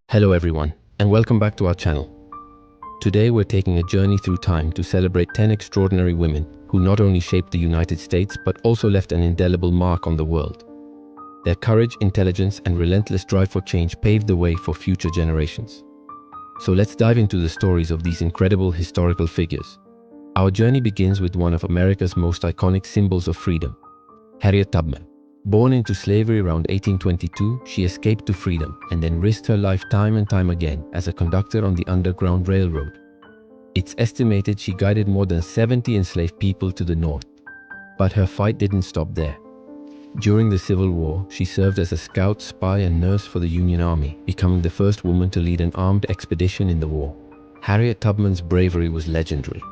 Hello everyone, and welcome back to our channel. Today we're taking a journey through time to celebrate 10 extraordinary women who not only shaped the United States but also left an indelible mark on the world. Their courage, intelligence, and relentless drive for change paved the way for future generations. So let's dive into the stories of these incredible historical figures. Our journey begins with one of America's most iconic symbols of freedom, Harriet Tubman. Born into slavery around 1822, she escaped to freedom and then risked her life time and time again as a conductor on the Underground Railroad. It's estimated she guided more than 70 enslaved people to the north. But her fight didn't stop there. During the Civil War, she served as a scout, spy, and nurse for the Union Army, becoming the first woman to lead an armed expedition in the war. Harriet Tubman's bravery was legendary.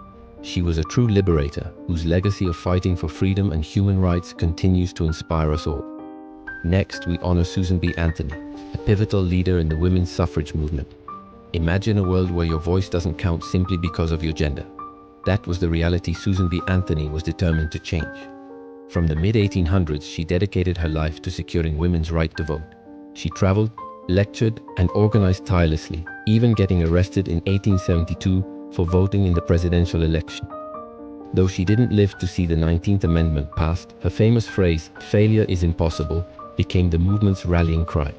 She was a true liberator whose legacy of fighting for freedom and human rights continues to inspire us all. Next, we honor Susan B. Anthony, a pivotal leader in the women's suffrage movement. Imagine a world where your voice doesn't count simply because of your gender. That was the reality Susan B. Anthony was determined to change. From the mid-1800s, she dedicated her life to securing women's right to vote. She traveled, lectured, and organized tirelessly, even getting arrested in 1872 for voting in the presidential election. Though she didn't live to see the 19th Amendment passed, her famous phrase, "failure is impossible," became the movement's rallying cry.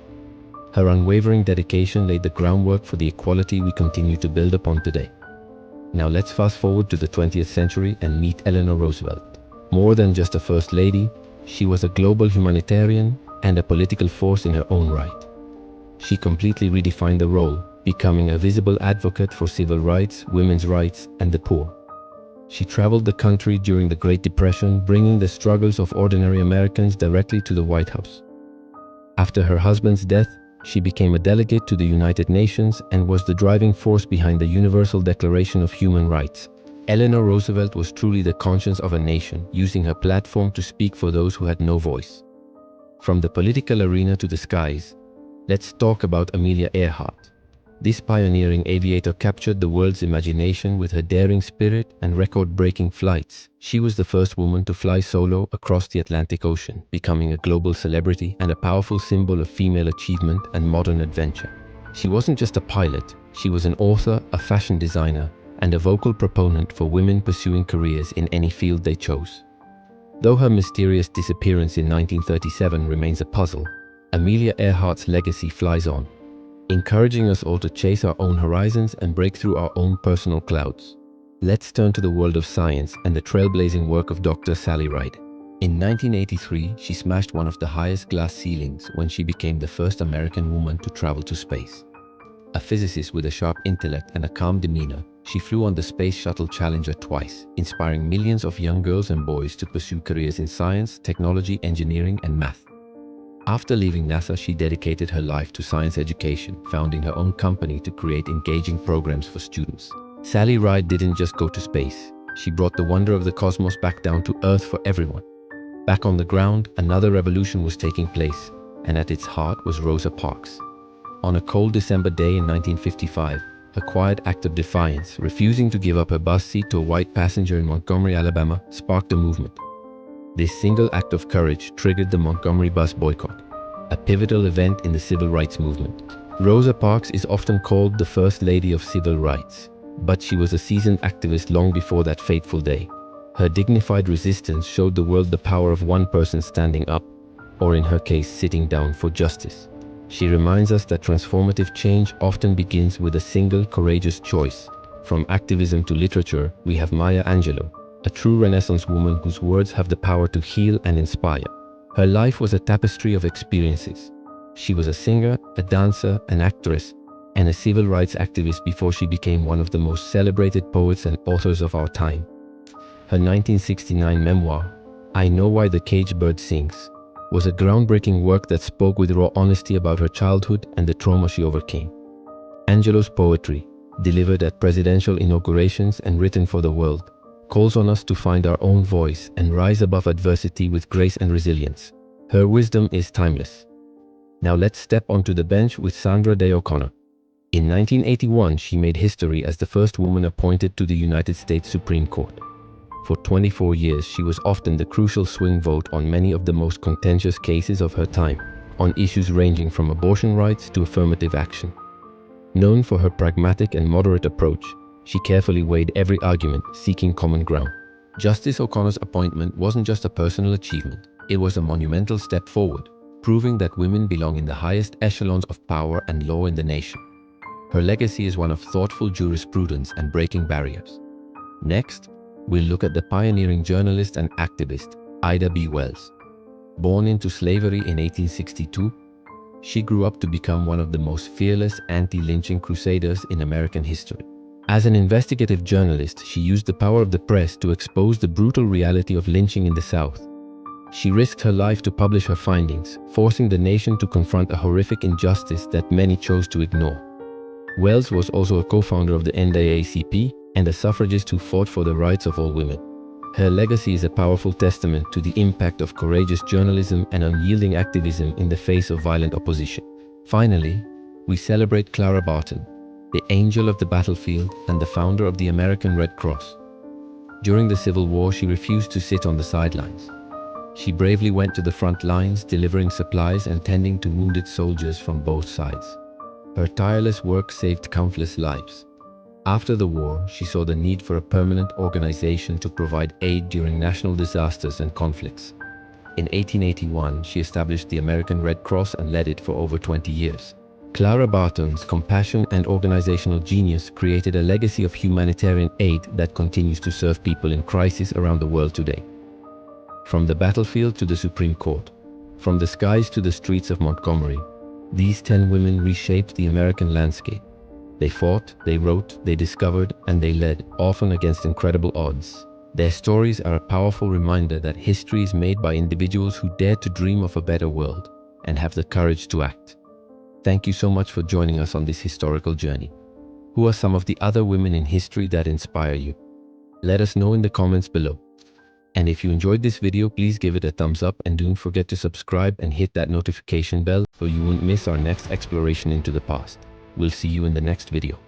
Her unwavering dedication laid the groundwork for the equality we continue to build upon today. Now let's fast forward to the 20th century and meet Eleanor Roosevelt. More than just a first lady, she was a global humanitarian and a political force in her own right. She completely redefined the role, becoming a visible advocate for civil rights, women's rights, and the poor. She traveled the country during the Great Depression, bringing the struggles of ordinary Americans directly to the White House. After her husband's death, she became a delegate to the United Nations and was the driving force behind the Universal Declaration of Human Rights. Eleanor Roosevelt was truly the conscience of a nation, using her platform to speak for those who had no voice. From the political arena to the skies, let's talk about Amelia Earhart. This pioneering aviator captured the world's imagination with her daring spirit and record-breaking flights. She was the first woman to fly solo across the Atlantic Ocean, becoming a global celebrity and a powerful symbol of female achievement and modern adventure. She wasn't just a pilot, she was an author, a fashion designer, and a vocal proponent for women pursuing careers in any field they chose. Though her mysterious disappearance in 1937 remains a puzzle, Amelia Earhart's legacy flies on, encouraging us all to chase our own horizons and break through our own personal clouds. Let's turn to the world of science and the trailblazing work of Dr. Sally Ride. In 1983, she smashed one of the highest glass ceilings when she became the first American woman to travel to space. A physicist with a sharp intellect and a calm demeanor, she flew on the Space Shuttle Challenger twice, inspiring millions of young girls and boys to pursue careers in science, technology, engineering, and math. After leaving NASA, she dedicated her life to science education, founding her own company to create engaging programs for students. Sally Ride didn't just go to space. She brought the wonder of the cosmos back down to Earth for everyone. Back on the ground, another revolution was taking place, and at its heart was Rosa Parks. On a cold December day in 1955, her quiet act of defiance, refusing to give up her bus seat to a white passenger in Montgomery, Alabama, sparked a movement. This single act of courage triggered the Montgomery bus boycott, a pivotal event in the civil rights movement. Rosa Parks is often called the First Lady of Civil Rights, but she was a seasoned activist long before that fateful day. Her dignified resistance showed the world the power of one person standing up, or in her case, sitting down for justice. She reminds us that transformative change often begins with a single courageous choice. From activism to literature, we have Maya Angelou, a true Renaissance woman whose words have the power to heal and inspire. Her life was a tapestry of experiences. She was a singer, a dancer, an actress, and a civil rights activist before she became one of the most celebrated poets and authors of our time. Her 1969 memoir, I Know Why the Caged Bird Sings, was a groundbreaking work that spoke with raw honesty about her childhood and the trauma she overcame. Angelou's poetry, delivered at presidential inaugurations and written for the world, calls on us to find our own voice and rise above adversity with grace and resilience. Her wisdom is timeless. Now let's step onto the bench with Sandra Day O'Connor. In 1981, she made history as the first woman appointed to the United States Supreme Court. For 24 years, she was often the crucial swing vote on many of the most contentious cases of her time, on issues ranging from abortion rights to affirmative action. Known for her pragmatic and moderate approach, she carefully weighed every argument, seeking common ground. Justice O'Connor's appointment wasn't just a personal achievement, it was a monumental step forward, proving that women belong in the highest echelons of power and law in the nation. Her legacy is one of thoughtful jurisprudence and breaking barriers. Next, we'll look at the pioneering journalist and activist, Ida B. Wells. Born into slavery in 1862, she grew up to become one of the most fearless anti-lynching crusaders in American history. As an investigative journalist, she used the power of the press to expose the brutal reality of lynching in the South. She risked her life to publish her findings, forcing the nation to confront a horrific injustice that many chose to ignore. Wells was also a co-founder of the NAACP and a suffragist who fought for the rights of all women. Her legacy is a powerful testament to the impact of courageous journalism and unyielding activism in the face of violent opposition. Finally, we celebrate Clara Barton, the angel of the battlefield and the founder of the American Red Cross. During the Civil War, she refused to sit on the sidelines. She bravely went to the front lines, delivering supplies and tending to wounded soldiers from both sides. Her tireless work saved countless lives. After the war, she saw the need for a permanent organization to provide aid during national disasters and conflicts. In 1881, she established the American Red Cross and led it for over 20 years. Clara Barton's compassion and organizational genius created a legacy of humanitarian aid that continues to serve people in crisis around the world today. From the battlefield to the Supreme Court, from the skies to the streets of Montgomery, these 10 women reshaped the American landscape. They fought, they wrote, they discovered, and they led, often against incredible odds. Their stories are a powerful reminder that history is made by individuals who dare to dream of a better world and have the courage to act. Thank you so much for joining us on this historical journey. Who are some of the other women in history that inspire you? Let us know in the comments below. And if you enjoyed this video, please give it a thumbs up and don't forget to subscribe and hit that notification bell so you won't miss our next exploration into the past. We'll see you in the next video.